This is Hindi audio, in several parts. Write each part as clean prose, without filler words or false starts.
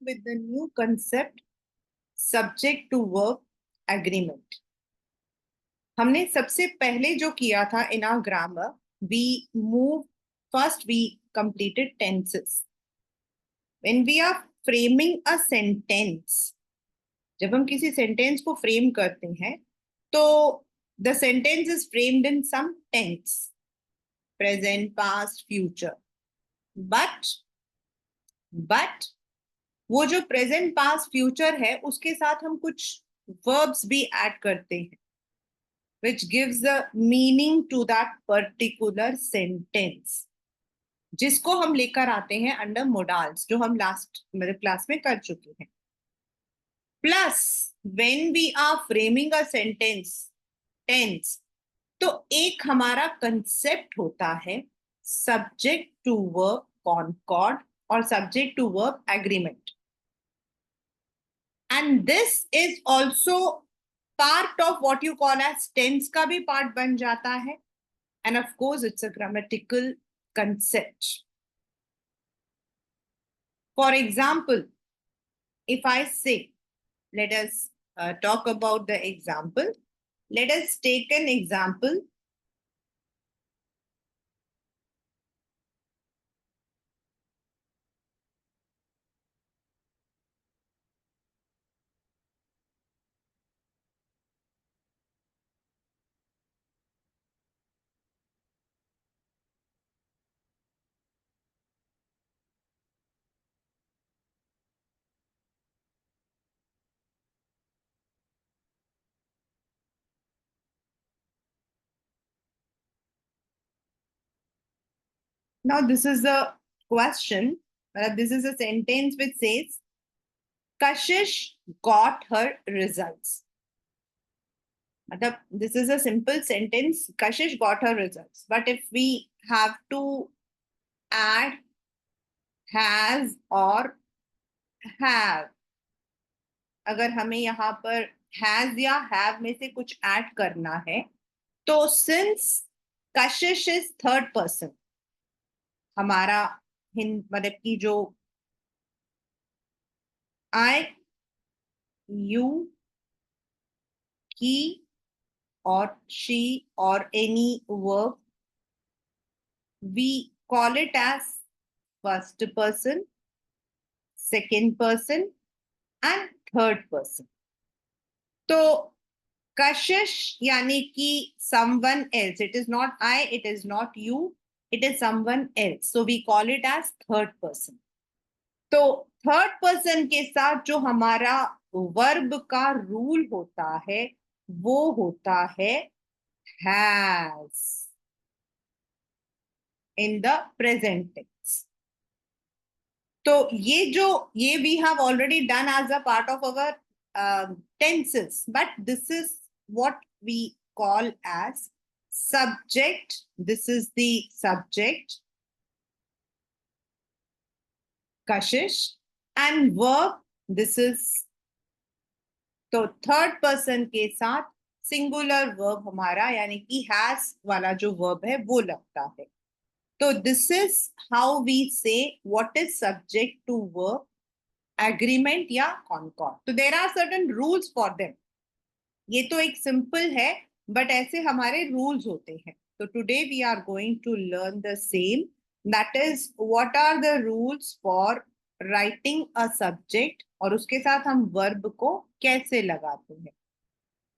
with the new concept subject to verb agreement. हमने सबसे पहले जो किया था in our grammar, first we completed tenses. When we are framing a sentence, जब हम किसी sentence को frame करते हैं, तो the sentence is framed in some tense, present, past, future. But वो जो प्रेजेंट पास्ट फ्यूचर है उसके साथ हम कुछ वर्ब्स भी ऐड करते हैं which gives the meaning to that particular sentence, जिसको हम लेकर आते हैं अंडर मोडाल्स, जो हम लास्ट मतलब क्लास में कर चुके हैं. Plus when we are framing a sentence tense, तो एक हमारा कंसेप्ट होता है सब्जेक्ट टू वर्ब कॉनकॉर्ड और subject to verb agreement. And this is also part of what you call as tense का भी part बन जाता है. And of course, it's a grammatical concept. For example, if I say, let us talk about the example. Let us take an example. Now, this is a question. This is a sentence which says, Kashish got her results. This is a simple sentence. Kashish got her results. But if we have to add has or have, अगर हमें यहाँ पर has या have में से कुछ ऐड करना है, तो since Kashish is third person, हमारा मतलब की जो I, you, he or she or any verb, we call it as first person, second person and third person. तो Kashish यानी कि someone else. It is not I, it is not you, it is someone else. So we call it as third person. तो थर्ड पर्सन के साथ जो हमारा वर्ब का रूल होता है वो होता है has in the present tense. तो ये we have already done as a part of our tenses, but this is what we call as subject. This is the subject, Kashish, and verb, this is. तो थर्ड पर्सन के साथ सिंगुलर वर्ब हमारा यानी कि हैज वाला जो वर्ब है वो लगता है. तो this is how we say what is subject to verb agreement या कॉनकॉर्ड. तो there are certain rules for them. ये तो एक सिंपल है बट ऐसे हमारे रूल्स होते हैं. तो today we are going to learn the same, that is what are the rules for writing a subject और उसके साथ हम वर्ब को कैसे लगाते हैं.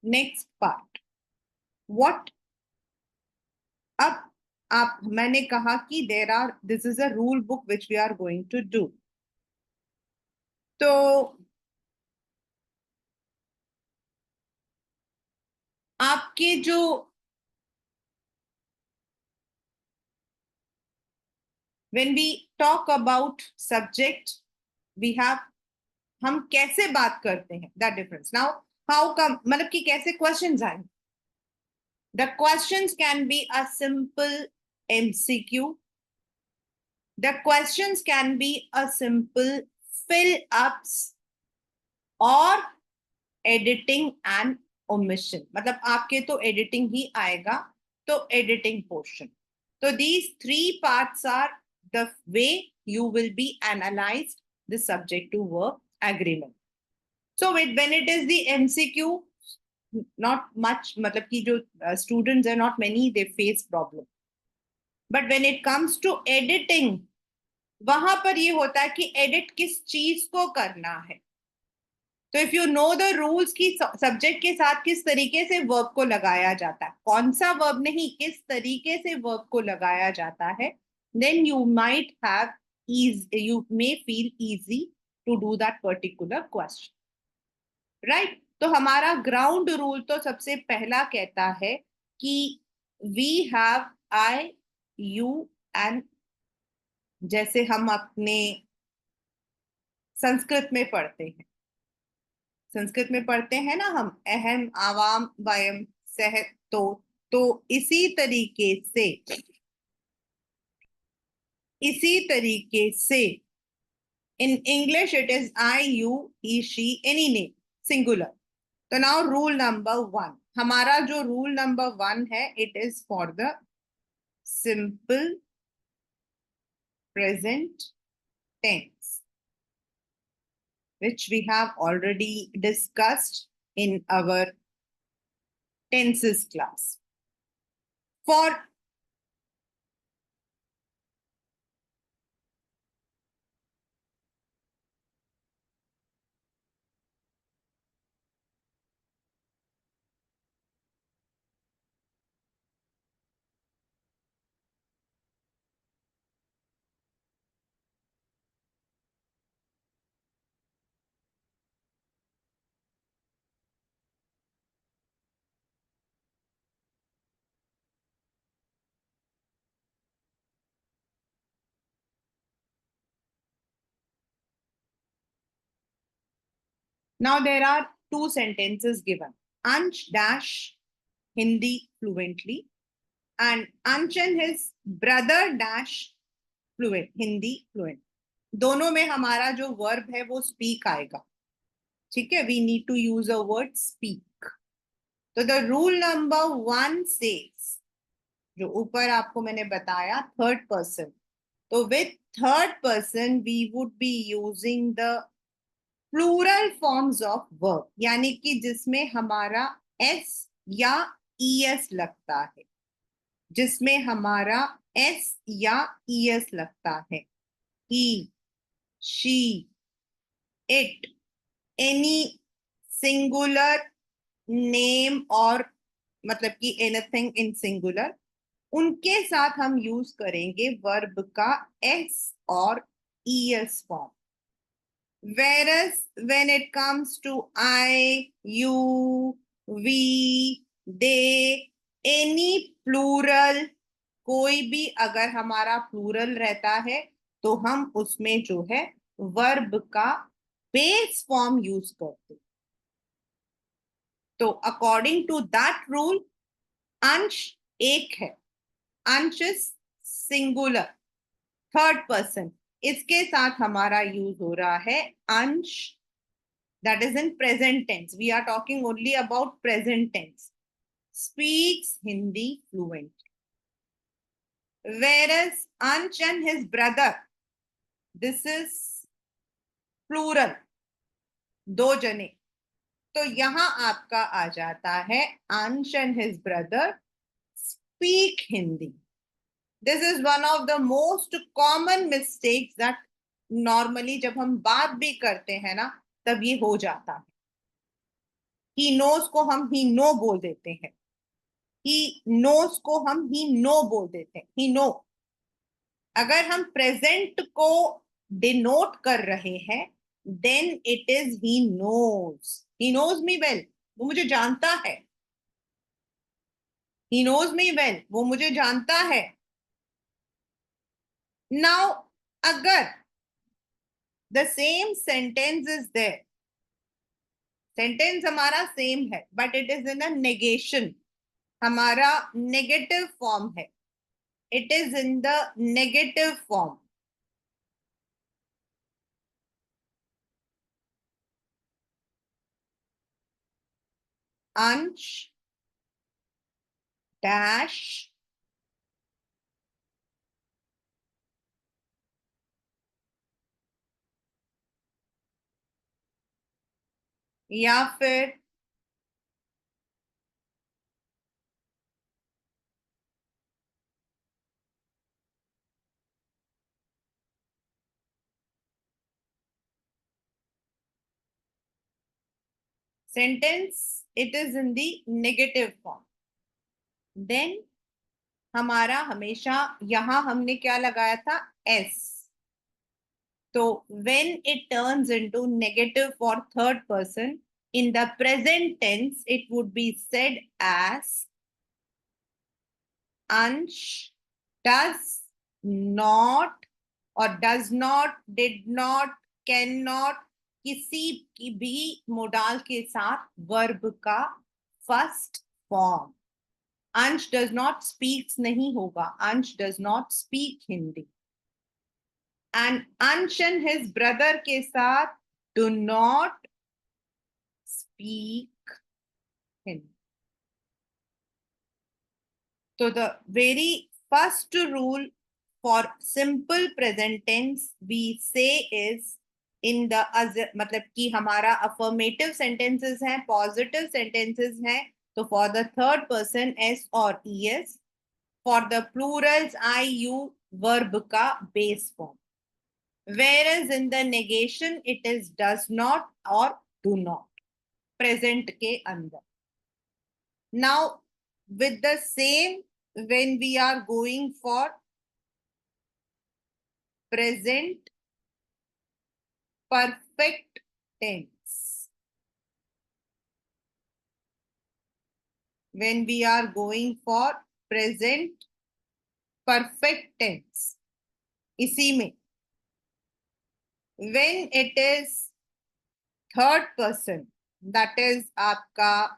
Next part, what. अब मैंने कहा कि this is a rule book which we are going to do. तो आपके जो when we talk about subject, we have हम कैसे बात करते हैं, that difference. Now how come, मतलब कि कैसे questions आए. The questions can be a simple MCQ. The questions can be a simple fill ups or editing and omission. मतलब आपके तो editing ही आएगा, तो editing portion. So these three parts are the way you will be analyzed this subject to verb agreement. So when it is the MCQ, not much, मतलब कि जो students are not many, they face problem. But when it comes to editing, वहां पर ये होता है कि edit किस चीज को करना है. तो if you know the rules की सब्जेक्ट के साथ किस तरीके से वर्ब को लगाया जाता है, कौन सा वर्ब नहीं, किस तरीके से वर्ब को लगाया जाता है, then you might have you may feel easy to do that particular question, right. तो हमारा ग्राउंड रूल तो सबसे पहला कहता है कि we have I you and, जैसे हम अपने संस्कृत में पढ़ते हैं, संस्कृत में पढ़ते हैं ना हम, अहम आवाम वयम सह, तो इसी तरीके से, इसी तरीके से in English it is I you he she any name singular. तो नाउ रूल नंबर 1, हमारा जो रूल नंबर 1 है, it is for the simple present tense, which we have already discussed in our tenses class. For now there are two sentences given. Ansh dash Hindi fluently and Ansh and his brother dash fluent Hindi fluent. दोनों में हमारा जो वर्ब है वो स्पीक आएगा. ठीक है, we need to use a word speak. तो द रूल नंबर 1 सेज, जो ऊपर आपको मैंने बताया, थर्ड पर्सन. तो with third person we would be using the plural forms of verb, यानी कि जिसमें हमारा एस या ईएस लगता है, जिसमें हमारा एस या ईएस लगता है. He, she, it, any singular name, और मतलब कि एनीथिंग इन सिंगुलर, उनके साथ हम यूज करेंगे वर्ब का एस और ES form. Whereas when it comes to I, you, we, they, any plural, कोई भी अगर हमारा प्लूरल रहता है तो हम उसमें जो है वर्ब का बेस फॉर्म यूज करते. तो अकॉर्डिंग टू दैट रूल, अंश एक है, अंश इज सिंगुलर, थर्ड पर्सन, इसके साथ हमारा यूज हो रहा है अंश, that is in present tense. We are talking only about present tense. Speaks Hindi fluently. Whereas Ansh and his brother, this is plural, दो जने. तो यहां आपका आ जाता है Ansh and his brother speak Hindi. This is one of the most common mistakes that normally जब हम बात भी करते हैं ना, तब ये हो जाता है. He knows को हम he know बोल देते हैं, he knows को हम he know बोल देते हैं, he know. अगर हम प्रेजेंट को डिनोट कर रहे हैं, then it is he knows me well, वो मुझे जानता है. ही नोज मी वेल, वो मुझे जानता है. नाउ अगर the same sentence is there, sentence हमारा सेम है but it is in a negation, हमारा नेगेटिव फॉर्म है, it is in the negative form. अंश डैश या फिर sentence it is in the negative form, then हमारा हमेशा यहां हमने क्या लगाया था, एस। तो when it turns into negative for third person, in the present tense it would be said as Ansh does not, और does not, did not, cannot, किसी की भी मोडाल के साथ वर्ब का फर्स्ट फॉर्म। अंश डज नॉट स्पीक्स नहीं होगा, अंश does not speak Hindi. And अंश एंड हिज ब्रदर के साथ do not speak Hindi. So the very first rule for simple present tense we say is in the मतलब कि हमारा affirmative sentences हैं, positive sentences हैं, तो for the third person s और es, for the plurals I u verb का base form, whereas in the negation it is does not or do not present के अंदर। Now with the same, when we are going for present perfect tense, when we are going for present perfect tense, इसी में when it is third person, that is आपका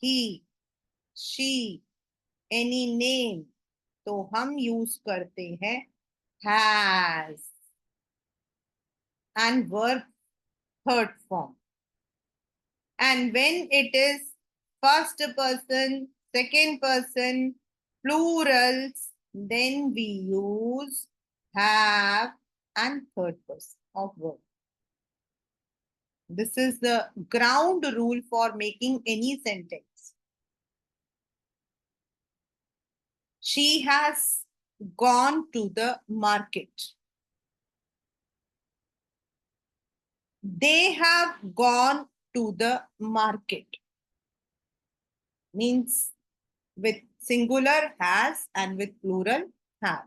he, she, any name, तो हम यूज करते हैं has and verb third form. And when it is first person, second person, plurals, then we use have and third person of verb. This is the ground rule for making any sentence. She has gone to the market. They have gone to the market. Means with singular has and with plural have.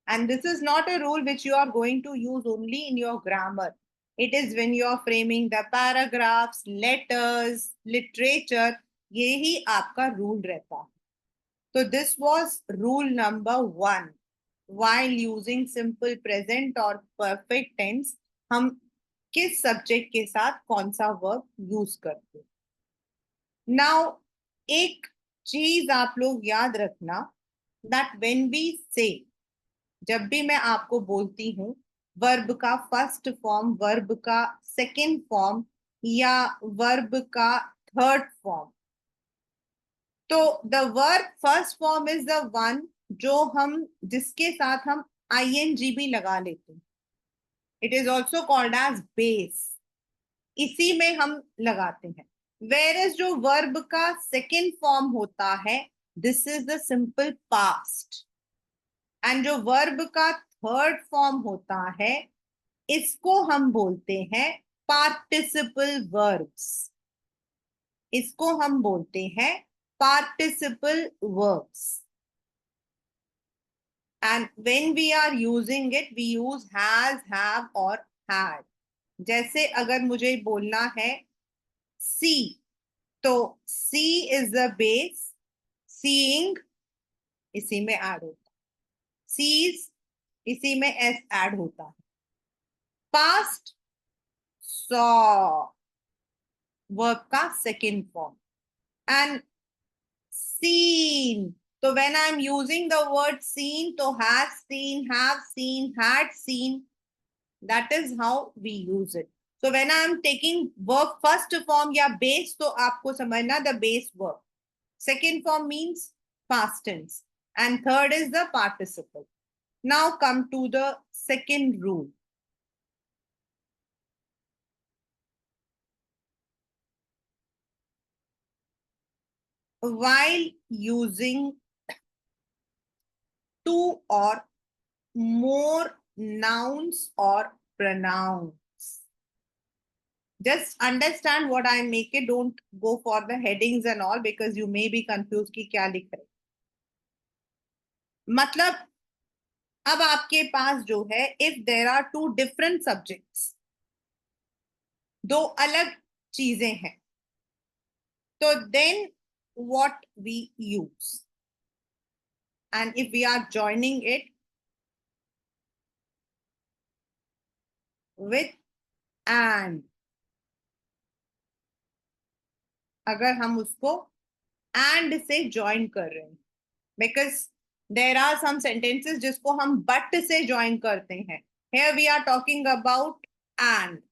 And this is not a rule which you are going to use only in your grammar. It is when you are framing the paragraphs, letters, literature, यही आपका rule रहता है। So this was rule number 1. While using simple present or perfect tense, हम किस subject के साथ कौन सा verb use करते हैं। Now, एक चीज आप लोग याद रखना, that when we say, जब भी मैं आपको बोलती हूं वर्ब का फर्स्ट फॉर्म, वर्ब का सेकेंड फॉर्म या वर्ब का थर्ड फॉर्म, तो the verb first form is the one जो हम जिसके साथ हम आईएनजी भी लगा लेते हैं। It is also called as base, इसी में हम लगाते हैं। वेयर जो वर्ब का सेकेंड फॉर्म होता है, this is the simple past. And जो वर्ब का थर्ड फॉर्म होता है, इसको हम बोलते हैं पार्टिसिपल वर्ब्स। इसको हम बोलते हैं participle verbs. And when we are using it we use has, have और हैड। जैसे अगर मुझे बोलना है सी, तो see is the base, seeing इसी में ऐड होता है, सीज इसी में एस ऐड होता है। पास्ट सॉ वर्ब का second form, and seen, so when I'm using the word seen, तो has seen, have seen, had seen, that is how we use it. So when I'm taking verb first form या base, तो आपको समझना the base verb. Second form means past tense and third is the participle. Now come to the second rule. while using two or more nouns or pronouns. Just understand what I make it. Don't go for the headings and all because you may be confused कि क्या लिख रहे. मतलब अब आपके पास जो है, if there are two different subjects, दो अलग चीजें हैं, तो then what we use, and if we are joining it with and, अगर हम उसको and से join कर रहे हैं, because there are some sentences जिसको हम but से join करते हैं. Here we are talking about and.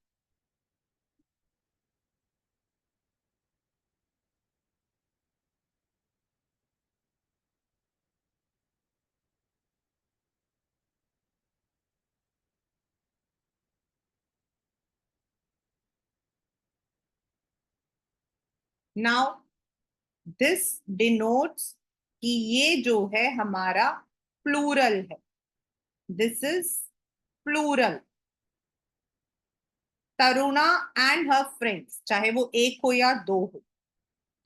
Now this denotes कि ये जो है हमारा प्लूरल है. This is plural. Taruna and her friends, चाहे वो एक हो या दो हो,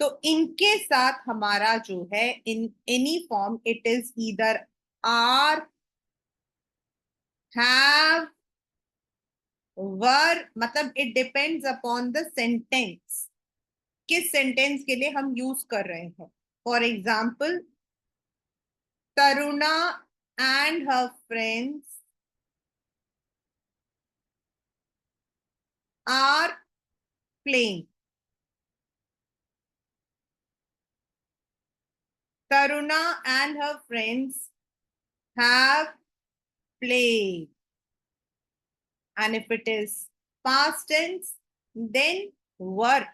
तो इनके साथ हमारा जो है in any form it is either are, have, were, मतलब it depends upon the sentence, किस सेंटेंस के लिए हम यूज कर रहे हैं. For example, Taruna and her friends are playing. Taruna and her friends have played. And if it is past tense, then were.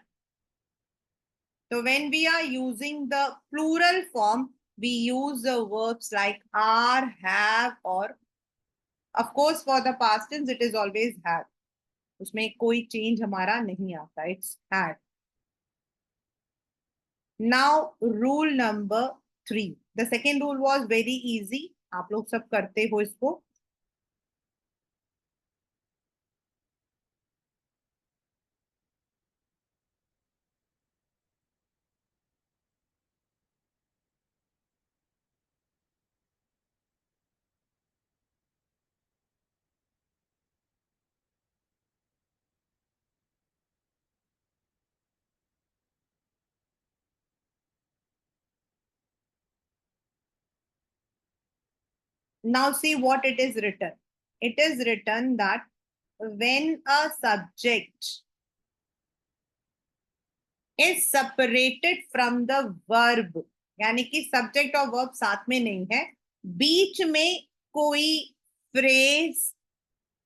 So when we are using the plural form, we use the verbs like are, have, or of course for the past tense it is always have. उसमें कोई change हमारा नहीं आता. It's had. Now rule number 3. The second rule was very easy. आप लोग सब करते हो इसको. Now see what it is written. It is written that when a subject is separated from the verb, यानी कि सब्जेक्ट और वर्ब साथ में नहीं है, बीच में कोई फ्रेज,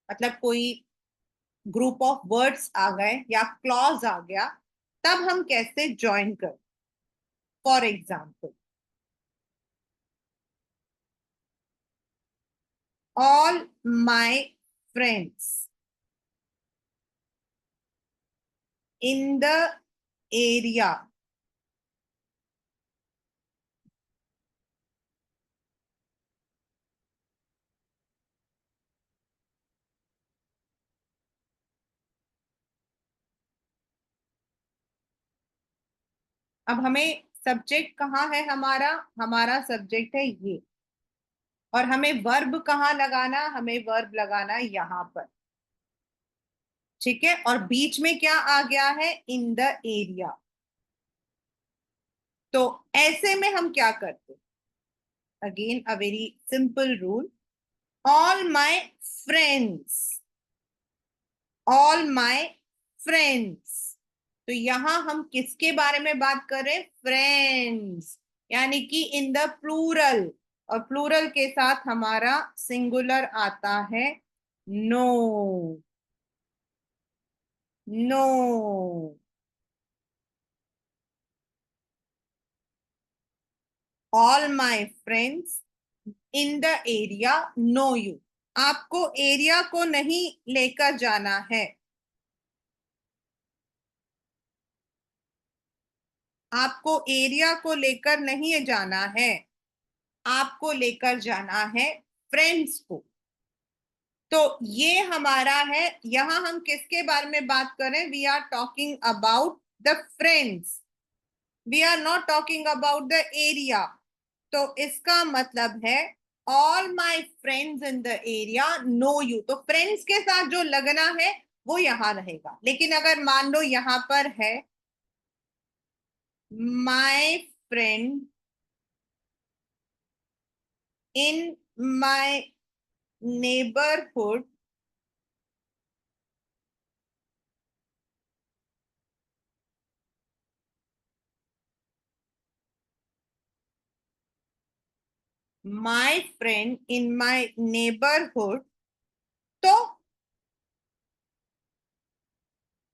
मतलब कोई ग्रुप ऑफ वर्ड्स आ गए या क्लॉज आ गया, तब हम कैसे ज्वाइन कर. For example, all my friends in the area अब हमें सब्जेक्ट कहाँ है, हमारा हमारा सब्जेक्ट है ये, और हमें वर्ब कहाँ लगाना, हमें वर्ब लगाना यहां पर. ठीक है, और बीच में क्या आ गया है, इन द एरिया. तो ऐसे में हम क्या करते, again a very simple rule. All my friends, all my friends, तो यहां हम किसके बारे में बात कर रहे हैं, फ्रेंड्स, यानी कि इन द प्लूरल, और प्लूरल के साथ हमारा सिंगुलर आता है no. No. All my friends in the area know you. आपको एरिया को नहीं लेकर जाना है. आपको एरिया को लेकर नहीं जाना है, आपको लेकर जाना है फ्रेंड्स को। तो ये हमारा है, यहां हम किसके बारे में बात करें? We are talking about the friends, we are not talking about the area. तो इसका मतलब है all my friends in the area know you. तो फ्रेंड्स के साथ जो लगना है वो यहां रहेगा। लेकिन अगर मान लो यहां पर है my friend in my neighbourhood my friend in my neighbourhood, तो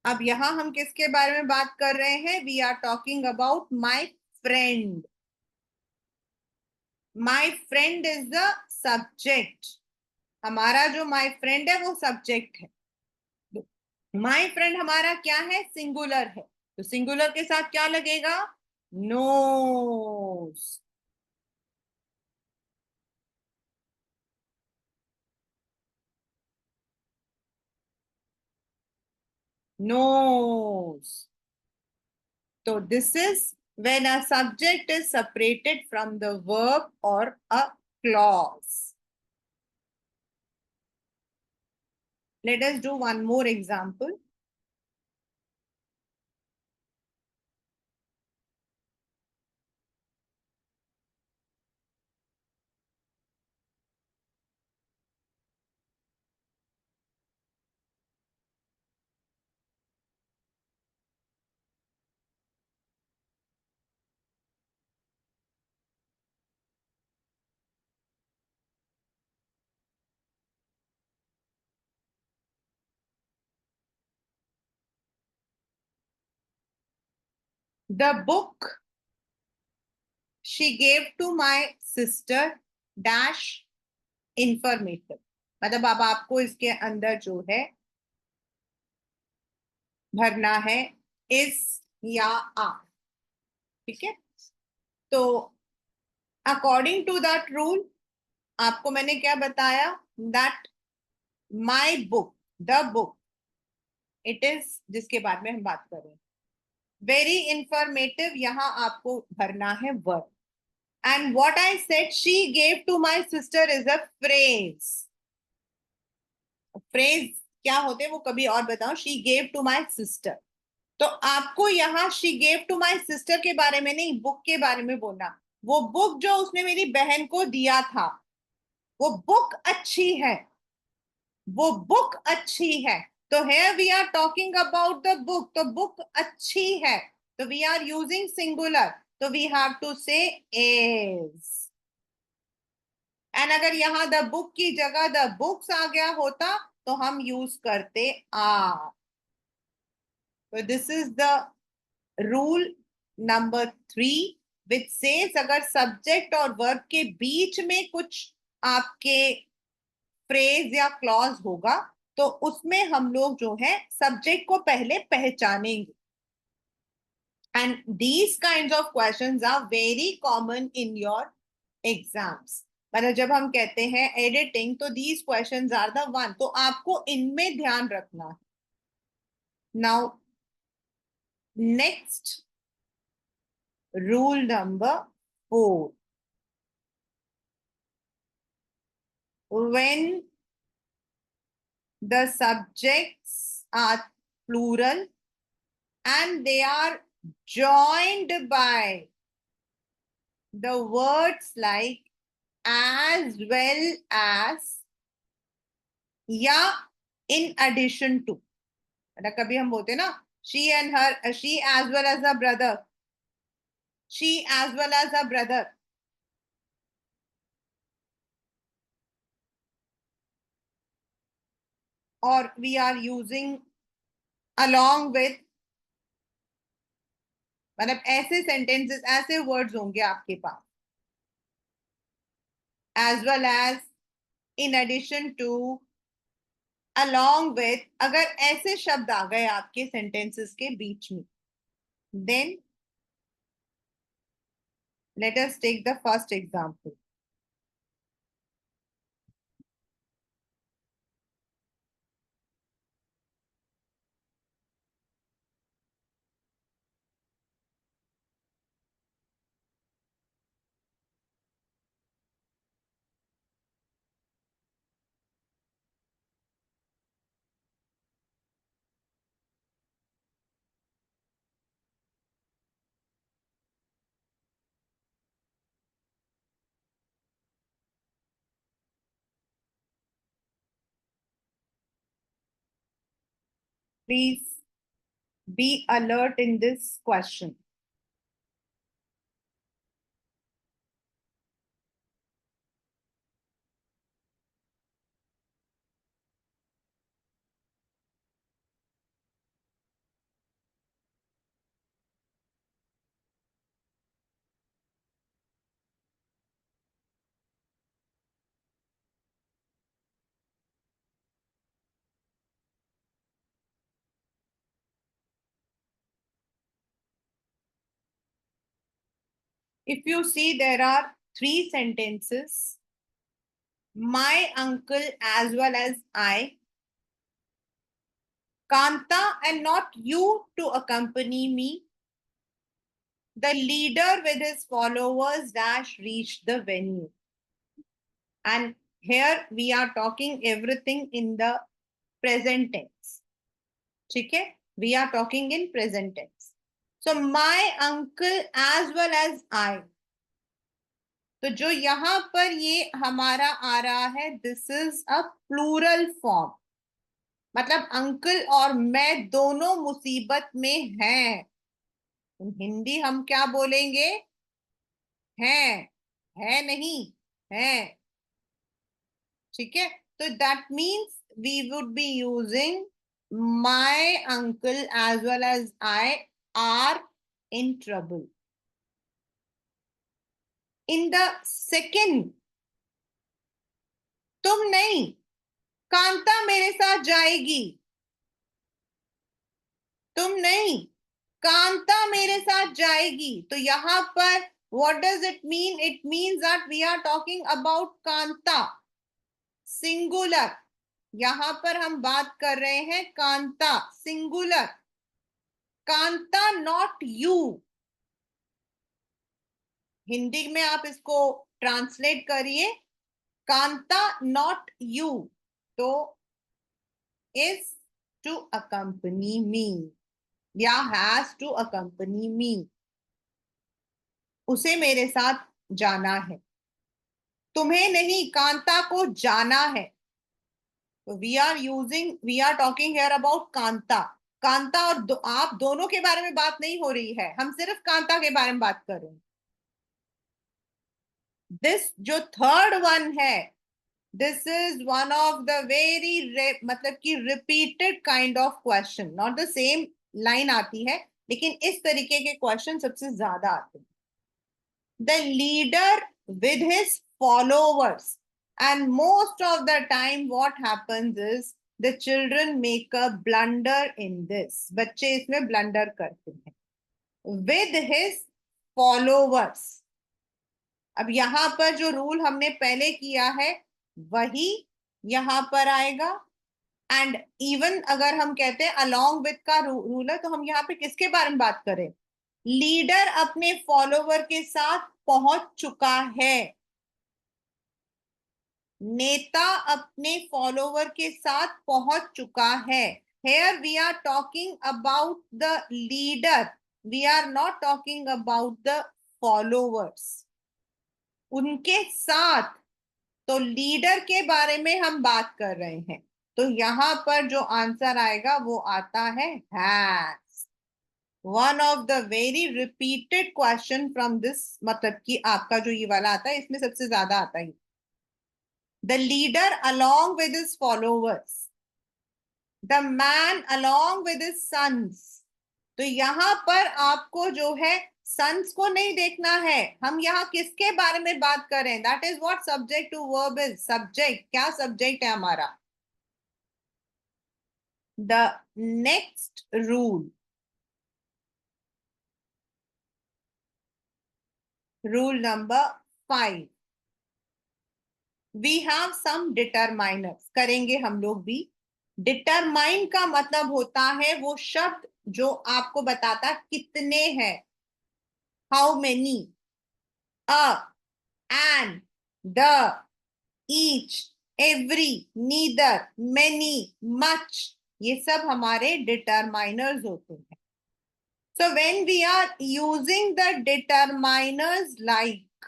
अब यहां हम किसके बारे में बात कर रहे हैं? We are talking about my friend. My friend is the subject, हमारा जो माई फ्रेंड है वो सब्जेक्ट है। माई फ्रेंड हमारा क्या है? सिंगुलर है। तो सिंगुलर के साथ क्या लगेगा? नोस। नोस। तो this is when a subject is separated from the verb or a clause. Let us do one more example. The book she gave to my sister dash informative। मतलब अब आपको इसके अंदर जो है भरना है इस या आ। ठीक है, तो अकॉर्डिंग टू दैट रूल आपको मैंने क्या बताया? That my book, the book, it is जिसके बारे में हम बात कर रहे हैं। वेरी इंफॉर्मेटिव, यहां आपको भरना है verb. And what I said, she gave to my sister is a phrase. Phrase क्या होते हैं वो कभी और बताओ। She gave to my sister, तो आपको यहाँ she gave to my sister के बारे में नहीं, बुक के बारे में बोलना। वो बुक जो उसने मेरी बहन को दिया था वो बुक अच्छी है, वो बुक अच्छी है। तो here we are talking about the book, तो बुक अच्छी है, तो वी आर यूजिंग सिंगुलर, तो we have to say is. And अगर यहाँ द बुक की जगह द बुक्स आ गया होता तो हम यूज करते आर। तो this is the rule number 3 which says अगर सब्जेक्ट और वर्ब के बीच में कुछ आपके फ्रेज या क्लॉज होगा तो उसमें हम लोग जो है सब्जेक्ट को पहले पहचानेंगे। And these kind of questions are very common in your exams. मतलब जब हम कहते हैं एडिटिंग तो these questions are the one, तो आपको इनमें ध्यान रखना है। Now next rule number 4, when the subjects are plural and they are joined by the words like as well as या in addition to। मतलब कभी हम बोलते हैं ना she and her, she as well as her brother, she as well as her brother। और we are using along with, मतलब ऐसे सेंटेंसेस, ऐसे वर्ड्स होंगे आपके पास as well as, in addition to, along with। अगर ऐसे शब्द आ गए आपके सेंटेंसेस के बीच में then Let us take the first example. Please be alert in this question. If you see, there are three sentences. My uncle as well as I. Kanta and not you to accompany me. The leader with his followers dash reached the venue. And here we are talking everything in the present tense. ठीक है? We are talking in present tense. So my uncle as well as I. तो जो यहां पर ये हमारा आ रहा है, this is a plural form. मतलब अंकल और मैं दोनों मुसीबत में हैं. हिंदी हम क्या बोलेंगे? हैं. है नहीं, है. ठीक है. तो that means we would be using my uncle as well as I are in trouble. In the second, तुम नहीं, कांता मेरे साथ जाएगी. तुम नहीं, कांता मेरे साथ जाएगी. तो यहां पर what does it mean? It means that we are talking about Kanta, singular. यहां पर हम बात कर रहे हैं Kanta, singular. Kanta not you. Hindi में आप इसको ट्रांसलेट करिए. Kanta not you. तो इज टू अकंपनी मी या हैज टू अकंपनी मी. उसे मेरे साथ जाना है. तुम्हें नहीं, कांता को जाना है. तो we are talking here about Kanta. Kanta और आप दोनों के बारे में बात नहीं हो रही है, हम सिर्फ कांता के बारे में बात कर रहे हैं. दिस जो थर्ड वन है, this is one of the very मतलब कि repeated kind of question. Not the same line आती है, लेकिन इस तरीके के क्वेश्चन सबसे ज्यादा आते हैं. The leader with his followers. And most of the time what happens is the children make a blunder in this. बच्चे इसमें blunder करते हैं. With his followers. अब यहां पर जो रूल हमने पहले किया है वही यहां पर आएगा. एंड इवन अगर हम कहते हैं along with का रूल है, तो हम यहाँ पे किसके बारे में बात करें? लीडर अपने फॉलोवर के साथ पहुंच चुका है. नेता अपने फॉलोवर के साथ पहुंच चुका है. Here we are talking about the leader, we are not talking about the followers. उनके साथ, तो लीडर के बारे में हम बात कर रहे हैं. तो यहां पर जो आंसर आएगा वो आता है has. One of the very repeated question from this, मतलब कि आपका जो ये वाला आता है इसमें सबसे ज्यादा आता है. The leader along with his followers. The man along with his sons. तो यहां पर आपको जो है सन्स को नहीं देखना है. हम यहाँ किसके बारे में बात कर रहे हैं? That is what subject to verb is. Subject, क्या सब्जेक्ट है हमारा? The next rule. Rule number 5, we have some determiners, करेंगे हम लोग भी। डिटरमाइन का मतलब होता है वो शब्द जो आपको बताता कितने हैं, how many, a, an, the, each, every, neither, many, much, ये सब हमारे डिटरमाइनर्स होते हैं। So when we are using the determiners like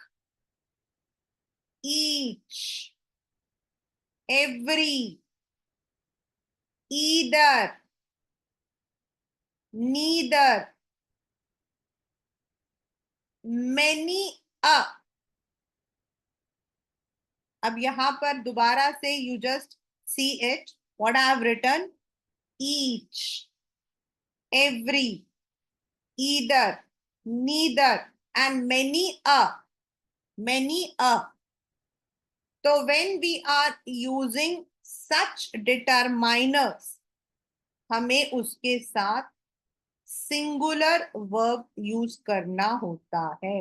each, every, either, neither, many, a, अब यहां पर दोबारा से you just see it, what I have written, each, every, either, neither, and many a. So when we are using such determiners, हमें उसके साथ सिंगुलर वर्ब यूज करना होता है।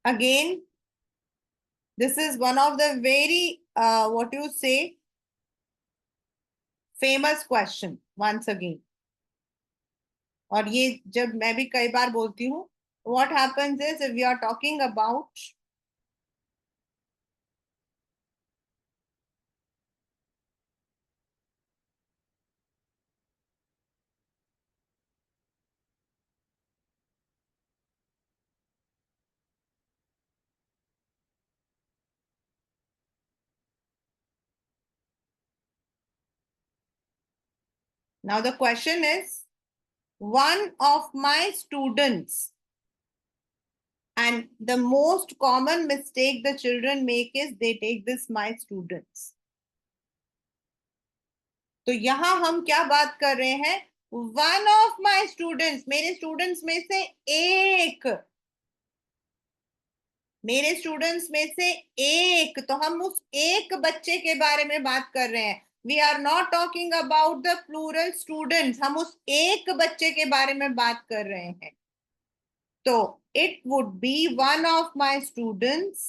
Again this is one of the very what you say famous question once again, और ये जब मैं भी कई बार बोलती हूँ, what happens is if we are talking about now the question is one of my students, and the most common mistake the children make is they take this my students. तो यहां हम क्या बात कर रहे हैं, वन ऑफ माई स्टूडेंट्स, मेरे स्टूडेंट्स में से एक, मेरे स्टूडेंट्स में से एक, तो हम उस एक बच्चे के बारे में बात कर रहे हैं। We are not talking about the plural students, हम उस एक बच्चे के बारे में बात कर रहे हैं। तो it would be one of my students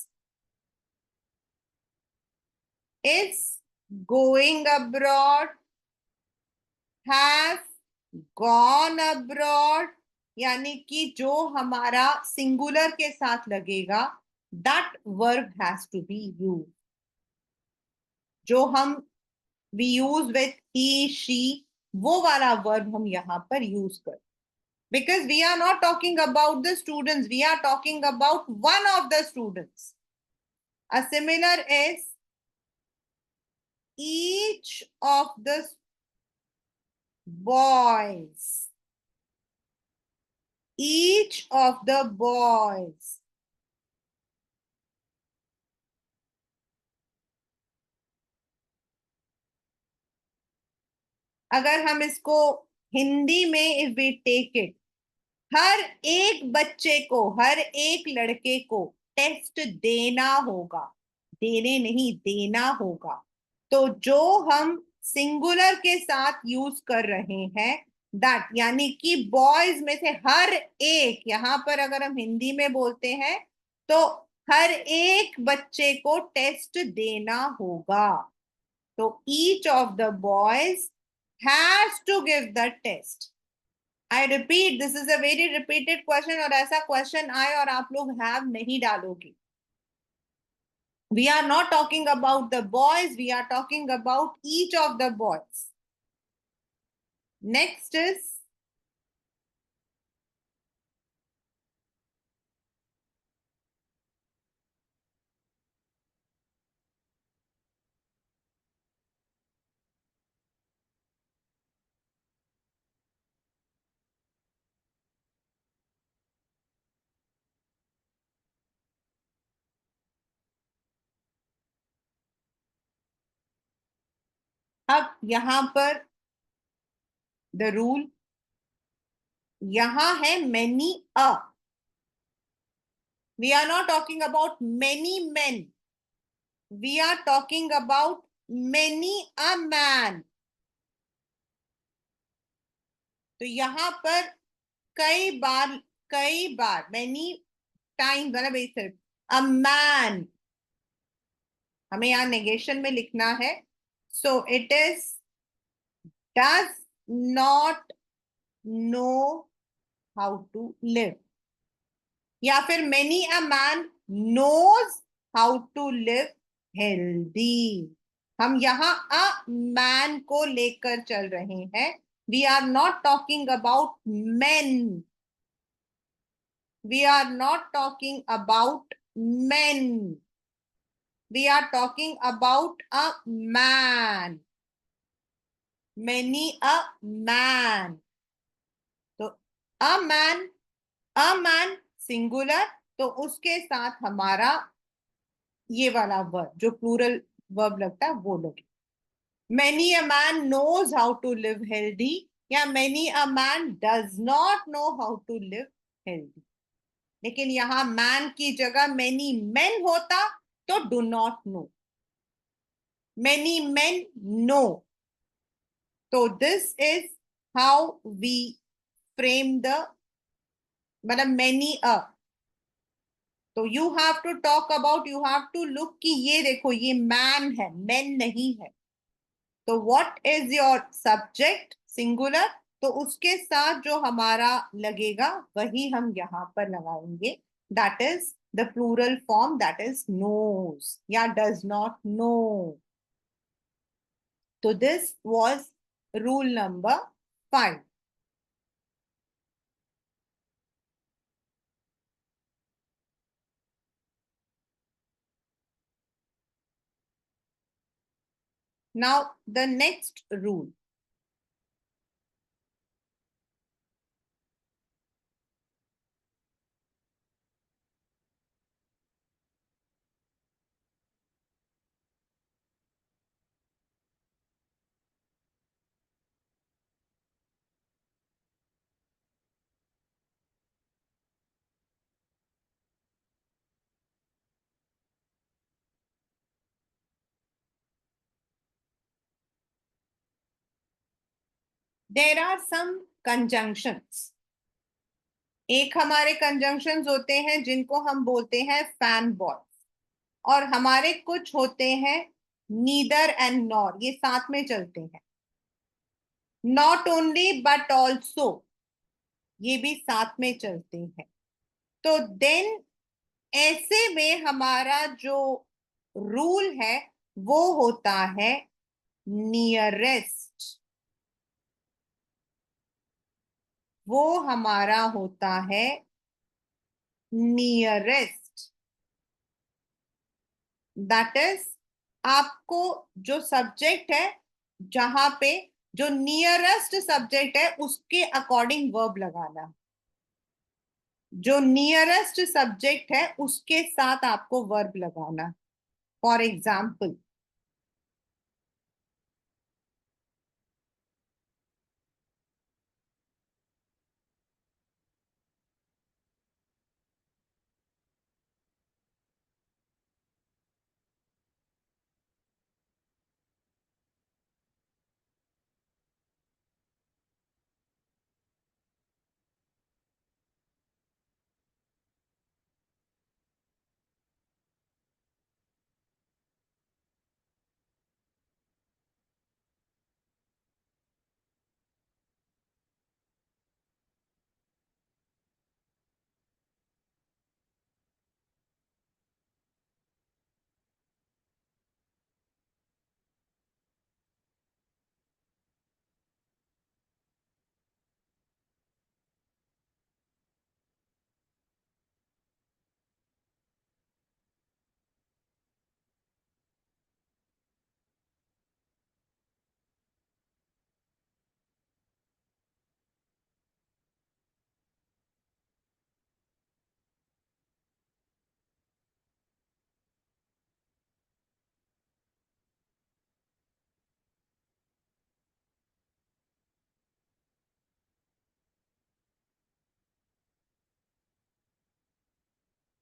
is going abroad, have gone abroad, यानी कि जो हमारा सिंगुलर के साथ लगेगा, that verb has to be use, जो हम we use with he she, वो वाला वर्ब हम यहां पर यूज कर, because we are not talking about the students, we are talking about one of the students. A similar is each of the boys, each of the boys, अगर हम इसको हिंदी में इफ वी टेक इट, हर एक बच्चे को, हर एक लड़के को टेस्ट देना होगा, देने नहीं देना होगा। तो जो हम सिंगुलर के साथ यूज कर रहे हैं दैट, यानी कि बॉयज में से हर एक, यहां पर अगर हम हिंदी में बोलते हैं तो हर एक बच्चे को टेस्ट देना होगा। तो each of the boys has to give the test. I repeat, this is a very repeated question, और ऐसा क्वेश्चन आए और आप लोग हैव नहीं डालोगे। We are not talking about the boys, we are talking about each of the boys. Next is अब यहां पर द रूल, यहां है many a, we are not talking about many men, we are talking about many a man. तो यहाँ पर कई बार मैनी टाइम मतलब सिर्फ अ मैन हमें यहाँ नेगेशन में लिखना है. So it is does not know how to live, या फिर many a man knows how to live healthy. हम यहाँ अ मैन को लेकर चल रहे हैं. We are not talking about men. We are not talking about men. We are talking about a man. Many a man. तो अ मैन सिंगुलर, तो उसके साथ हमारा ये वाला वर्ब जो प्लूरल वर्ब लगता है वो लोगे. Many a man knows how to live healthy, या many a man does not know how to live healthy. लेकिन यहां मैन की जगह मेनी मेन होता तो do not know. Many men know. तो this is how we frame the मतलब मेनी अ. तो you have to talk about, you have to look कि ये देखो ये मैन है, मेन नहीं है. तो what is your subject singular, तो उसके साथ जो हमारा लगेगा वही हम यहां पर लगाएंगे. That is the plural form, that is knows या डज नॉट नो. तो this was rule number 5. Now the next rule. There are some conjunctions. एक हमारे कंजंक्शंस होते हैं जिनको हम बोलते हैं फैन बॉय, और हमारे कुछ होते हैं नीदर एंड नॉर, ये साथ में चलते हैं. नॉट ओनली बट ऑल्सो, ये भी साथ में चलते हैं. तो देन ऐसे में हमारा जो रूल है वो होता है नियरेस्ट. वो हमारा होता है नियरेस्ट. दैट इज आपको जो सब्जेक्ट है, जहां पे जो नियरेस्ट सब्जेक्ट है उसके अकॉर्डिंग वर्ब लगाना. जो नियरेस्ट सब्जेक्ट है उसके साथ आपको वर्ब लगाना. For example,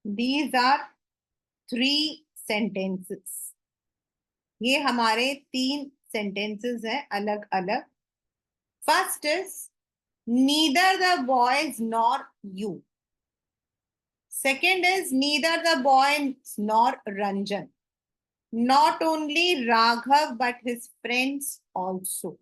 these are 3 sentences. ये हमारे 3 sentences हैं अलग अलग. First is neither the boys nor you. Second is neither the boys nor Ranjan. Not only Raghav but his friends also.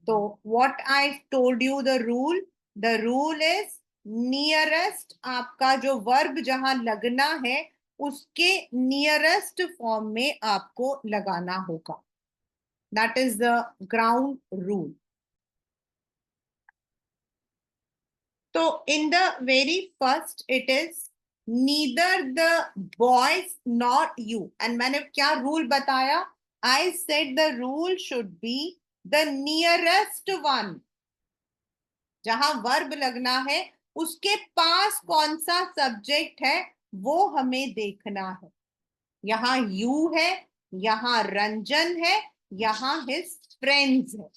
So what I told you the rule is nearest आपका जो वर्ब जहां लगना है उसके नियरेस्ट फॉर्म में आपको लगाना होगा. That is the ground rule. So in the very first it is neither the boys nor you. And मैंने क्या rule बताया? I said the rule should be the nearest one. जहां वर्ब लगना है उसके पास कौन सा सब्जेक्ट है वो हमें देखना है. यहाँ यू है, यहाँ रंजन है, यहाँ हिज फ्रेंड्स है.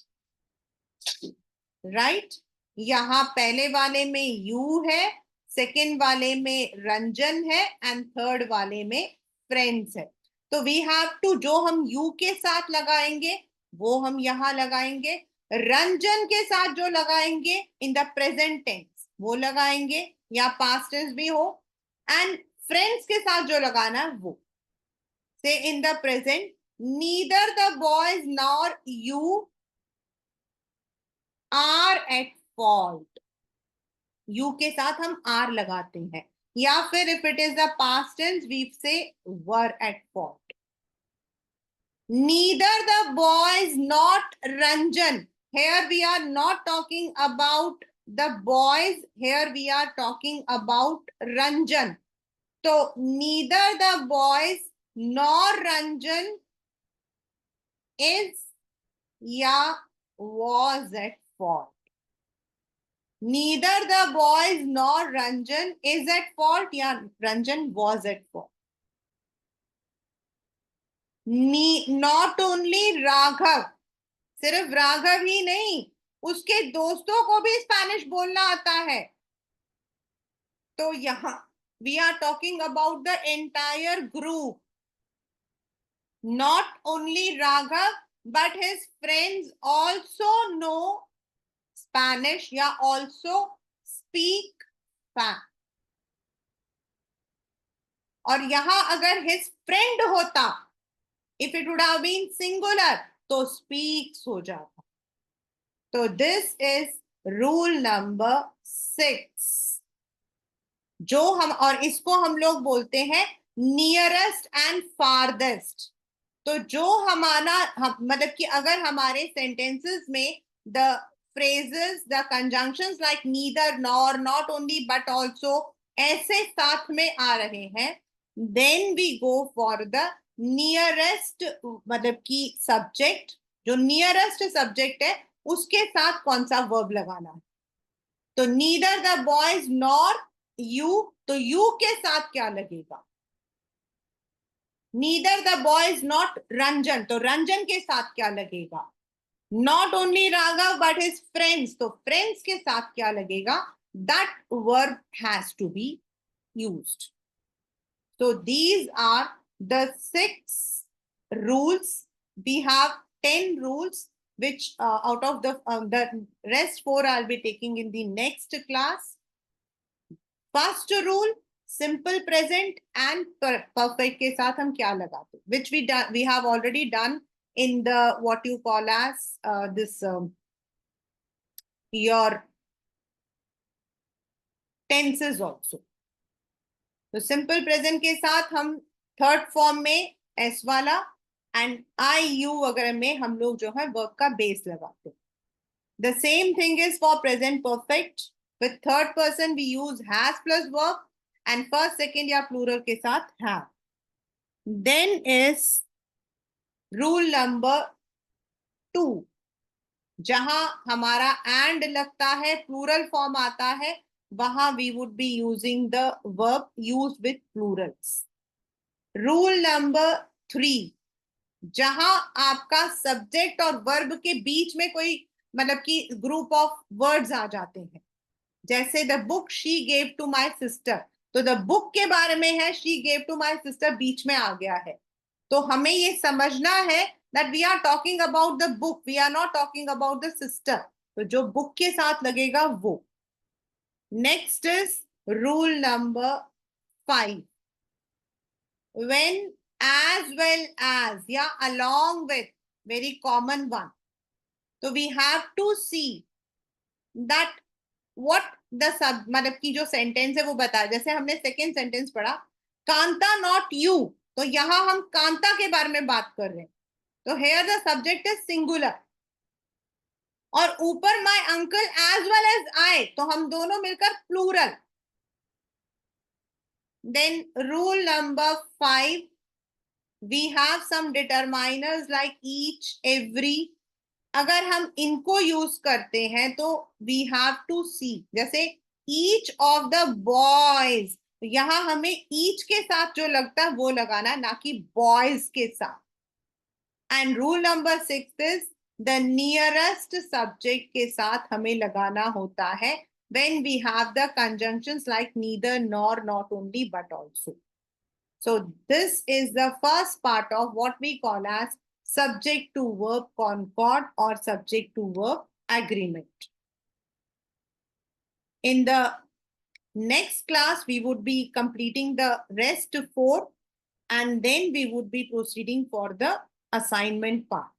राइट यहाँ पहले वाले में यू है, सेकंड वाले में रंजन है एंड थर्ड वाले में फ्रेंड्स है. तो वी हैव टू जो हम यू के साथ लगाएंगे वो हम यहाँ लगाएंगे. रंजन के साथ जो लगाएंगे इन द प्रेजेंट टेंस वो लगाएंगे या पास्ट टेंस भी हो. एंड फ्रेंड्स के साथ जो लगाना है वो से in the present neither the boys nor you are at fault. You के साथ हम आर लगाते हैं या फिर if it is the past tense we say were at fault. Neither the boys not Ranjan. Here we are not talking about the boys. Here we are talking about Ranjan. So neither the boys nor Ranjan is या was at fault. Neither the boys nor Ranjan is at fault या Ranjan was at fault. Not only Raghav. सिर्फ राघव ही नहीं उसके दोस्तों को भी स्पेनिश बोलना आता है. तो यहां we are talking about the entire group. Not only Raghav but his friends also know Spanish या ऑल्सो स्पीक स्पैनिश. और यहां अगर हिज फ्रेंड होता if it would have been singular तो स्पीक्स हो जाता. तो दिस इज रूल नंबर 6 जो हम और इसको हम लोग बोलते हैं नियरेस्ट एंड फारदेस्ट. तो जो हमारा मतलब कि अगर हमारे सेंटेंसेस में the phrases the conjunctions like neither nor not only but also ऐसे साथ में आ रहे हैं then we go for the nearest मतलब कि सब्जेक्ट जो नियरेस्ट सब्जेक्ट है उसके साथ कौन सा वर्ब लगाना है. तो neither the boys nor you तो यू के साथ क्या लगेगा. Neither the boys not Ranjan तो रंजन के साथ क्या लगेगा. Not only Raghav but his friends तो फ्रेंड्स के साथ क्या लगेगा. That verb has to be used. So these are the 6 rules. We have 10 rules which out of the rest 4 I'll be taking in the next class. First rule simple present and perfect के साथ हम क्या लगाते which we have already done in the what you call as this your tenses also. तो सिंपल प्रेजेंट के साथ हम थर्ड फॉर्म में एस वाला एंड आई यू वगैरह में हम लोग जो है वर्ब का बेस लगाते हैं. The same thing is for present perfect. With third person we use has plus verb and first second या प्लूरल के साथ have. Then is rule number 2 जहां हमारा एंड लगता है प्लूरल फॉर्म आता है वहां we would be using the verb used with plurals. Rule number 3 जहां आपका सब्जेक्ट और वर्ब के बीच में कोई मतलब कि ग्रुप ऑफ वर्ड्स आ जाते हैं जैसे the book she gave to my sister. तो द बुक के बारे में है she gave to my sister बीच में आ गया है. तो हमें ये समझना है that we are talking about the book, we are not talking about the sister. तो जो बुक के साथ लगेगा वो. Next is rule number 5. When as well as या along with, very common one. So we have to see that what the sub मतलब की जो सेंटेंस है वो बता. जैसे हमने सेकेंड सेंटेंस पढ़ा, कांता नॉट यू, तो यहां हम कांता के बारे में बात कर रहे हैं. तो here the subject is singular. और ऊपर my uncle as well as I, तो हम दोनों मिलकर plural. Then rule number 5, we have some determiners like each, every. अगर हम इनको यूज करते हैं तो we have to see, जैसे each of the boys, यहां हमें each के साथ जो लगता है वो लगाना, ना कि boys के साथ. And rule number 6 is the nearest subject के साथ हमें लगाना होता है when we have the conjunctions like neither nor, not only, but also. So this is the first part of what we call as subject to verb concord or subject to verb agreement. In the next class, we would be completing the rest 4, and then we would be proceeding for the assignment part.